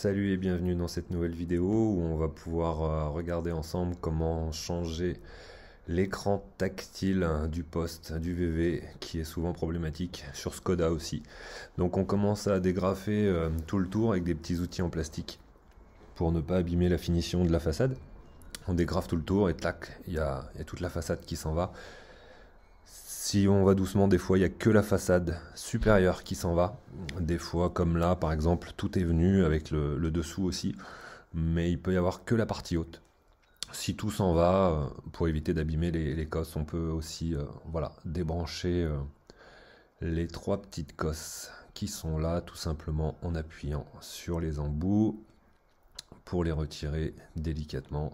Salut et bienvenue dans cette nouvelle vidéo où on va pouvoir regarder ensemble comment changer l'écran tactile du poste du VV qui est souvent problématique sur Skoda aussi. Donc on commence à dégrafer tout le tour avec des petits outils en plastique pour ne pas abîmer la finition de la façade. On dégrafe tout le tour et tac, il y a toute la façade qui s'en va. Si on va doucement, des fois, il n'y a que la façade supérieure qui s'en va. Des fois, comme là, par exemple, tout est venu avec le dessous aussi. Mais il peut y avoir que la partie haute. Si tout s'en va, pour éviter d'abîmer les cosses, on peut aussi voilà, débrancher les trois petites cosses qui sont là, tout simplement en appuyant sur les embouts pour les retirer délicatement.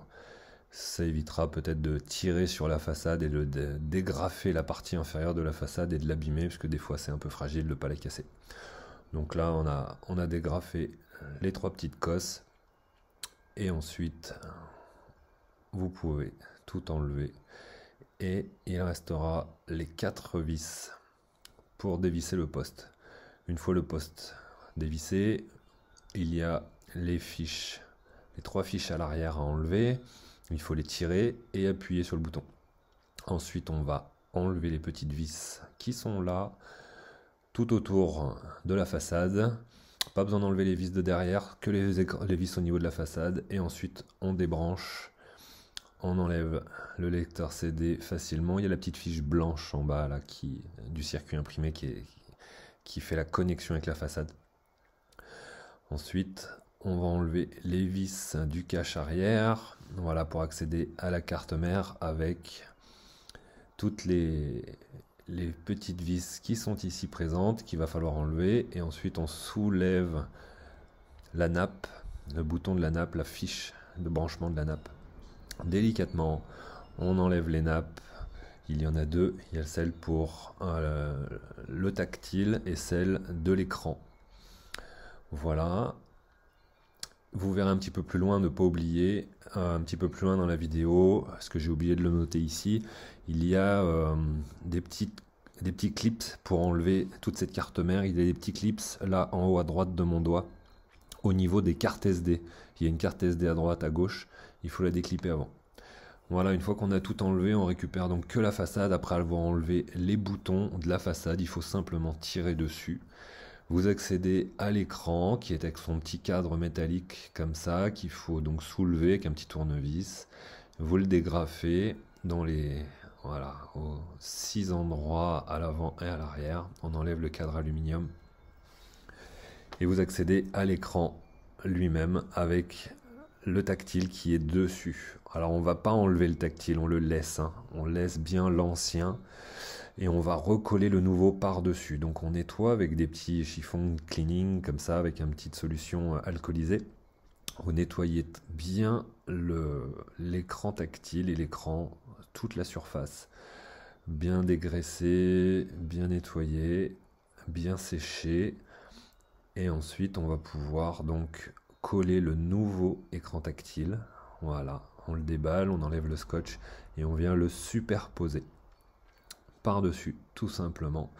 Ça évitera peut-être de tirer sur la façade et de dégrafer la partie inférieure de la façade et de l'abîmer, parce que des fois c'est un peu fragile de ne pas la casser. Donc là on a dégrafé les trois petites cosses, et ensuite vous pouvez tout enlever, et il restera les 4 vis pour dévisser le poste. Une fois le poste dévissé, il y a les fiches, les 3 fiches à l'arrière à enlever. Il faut les tirer et appuyer sur le bouton. Ensuite, on va enlever les petites vis qui sont là, tout autour de la façade. Pas besoin d'enlever les vis de derrière, que les vis au niveau de la façade. Et ensuite, on débranche. On enlève le lecteur CD facilement. Il y a la petite fiche blanche en bas là, du circuit imprimé qui fait la connexion avec la façade. Ensuite, on va enlever les vis du cache arrière, voilà, pour accéder à la carte mère avec toutes les petites vis qui sont ici présentes, qu'il va falloir enlever. Et ensuite on soulève la nappe, le bouton de la nappe, la fiche de branchement de la nappe. Délicatement, on enlève les nappes. Il y en a 2, il y a celle pour le tactile et celle de l'écran. Voilà. Vous verrez un petit peu plus loin, ne pas oublier, un petit peu plus loin dans la vidéo, parce que j'ai oublié de le noter ici, il y a des petits clips pour enlever toute cette carte mère. Il y a des petits clips là en haut à droite de mon doigt, au niveau des cartes SD. Il y a une carte SD à droite, à gauche, il faut la déclipper avant. Voilà, une fois qu'on a tout enlevé, on récupère donc que la façade. Après avoir enlevé les boutons de la façade, il faut simplement tirer dessus. Vous accédez à l'écran qui est avec son petit cadre métallique comme ça, qu'il faut donc soulever avec un petit tournevis. Vous le dégrafez dans voilà, aux 6 endroits à l'avant et à l'arrière. On enlève le cadre aluminium. Et vous accédez à l'écran lui-même avec le tactile qui est dessus. Alors on ne va pas enlever le tactile, on le laisse. On laisse bien l'ancien. Et on va recoller le nouveau par-dessus. Donc on nettoie avec des petits chiffons cleaning comme ça, avec une petite solution alcoolisée. Vous nettoyez bien l'écran tactile et l'écran, toute la surface. Bien dégraissé, bien nettoyé, bien séché. Et ensuite on va pouvoir donc coller le nouveau écran tactile. Voilà, on le déballe, on enlève le scotch et on vient le superposer par-dessus, tout simplement.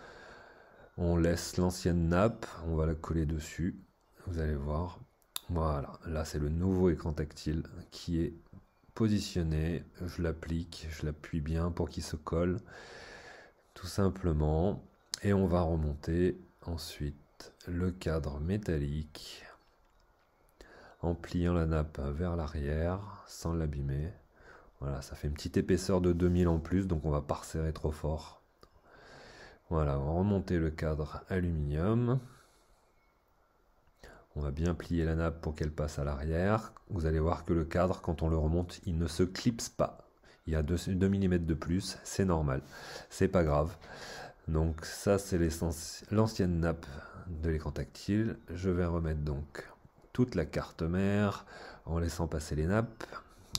On laisse l'ancienne nappe, on va la coller dessus, vous allez voir. Voilà, là c'est le nouveau écran tactile qui est positionné. Je l'applique, je l'appuie bien pour qu'il se colle, tout simplement. Et on va remonter ensuite le cadre métallique en pliant la nappe vers l'arrière sans l'abîmer. Voilà, ça fait une petite épaisseur de 2000 en plus, donc on va pas resserrer trop fort. Voilà, on va remonter le cadre aluminium. On va bien plier la nappe pour qu'elle passe à l'arrière. Vous allez voir que le cadre, quand on le remonte, il ne se clipse pas. Il y a 2 mm de plus, c'est normal, c'est pas grave. Donc ça c'est l'ancienne nappe de l'écran tactile. Je vais remettre donc toute la carte mère en laissant passer les nappes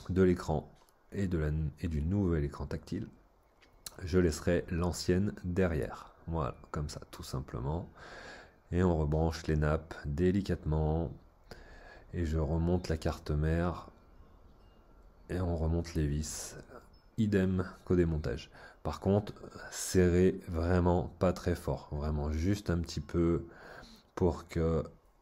de l'écran et du nouvel écran tactile. Je laisserai l'ancienne derrière. Voilà, comme ça, tout simplement. Et on rebranche les nappes délicatement. Et je remonte la carte mère. Et on remonte les vis. Idem qu'au démontage. Par contre, serrez vraiment pas très fort. Vraiment juste un petit peu pour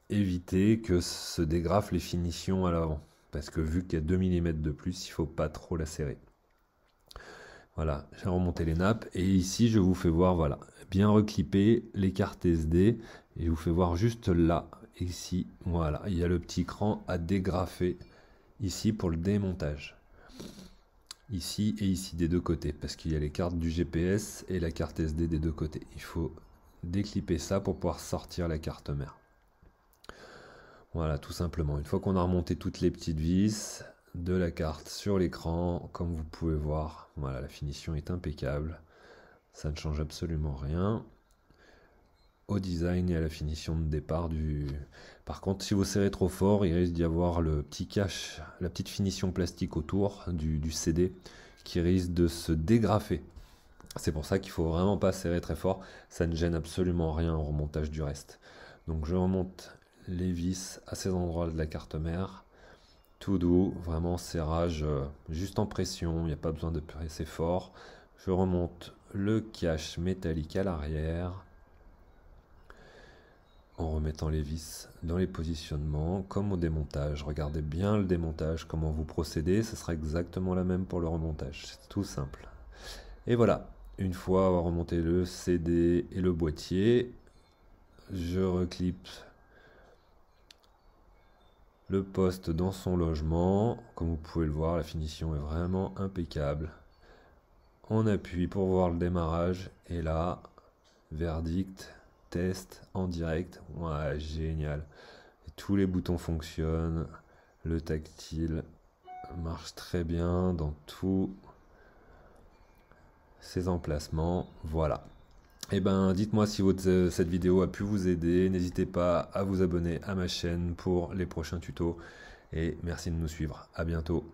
éviter que se dégradent les finitions à l'avant. Parce que vu qu'il y a 2 mm de plus, il ne faut pas trop la serrer. Voilà, j'ai remonté les nappes et ici je vous fais voir, voilà, bien reclipper les cartes SD et je vous fais voir juste là, ici, voilà, il y a le petit cran à dégrafer ici pour le démontage. Ici et ici des deux côtés parce qu'il y a les cartes du GPS et la carte SD des deux côtés. Il faut déclipper ça pour pouvoir sortir la carte mère. Voilà, tout simplement. Une fois qu'on a remonté toutes les petites vis de la carte sur l'écran, comme vous pouvez voir, voilà, la finition est impeccable. Ça ne change absolument rien au design et à la finition de départ du... Par contre, si vous serrez trop fort, il risque d'y avoir le petit cache, la petite finition plastique autour du CD qui risque de se dégrafer. C'est pour ça qu'il faut vraiment pas serrer très fort. Ça ne gêne absolument rien au remontage du reste. Donc je remonte les vis à ces endroits de la carte mère. Tout doux, vraiment serrage juste en pression, il n'y a pas besoin de presser fort. Je remonte le cache métallique à l'arrière en remettant les vis dans les positionnements comme au démontage. Regardez bien le démontage, comment vous procédez, ce sera exactement la même pour le remontage, c'est tout simple. Et voilà, une fois avoir remonté le CD et le boîtier, je reclipe le poste dans son logement. Comme vous pouvez le voir, la finition est vraiment impeccable. On appuie pour voir le démarrage et là, verdict, test en direct. Ouais, génial. Et tous les boutons fonctionnent. Le tactile marche très bien dans tous ses emplacements. Voilà. Et ben, dites-moi si cette vidéo a pu vous aider. N'hésitez pas à vous abonner à ma chaîne pour les prochains tutos. Et merci de nous suivre. À bientôt.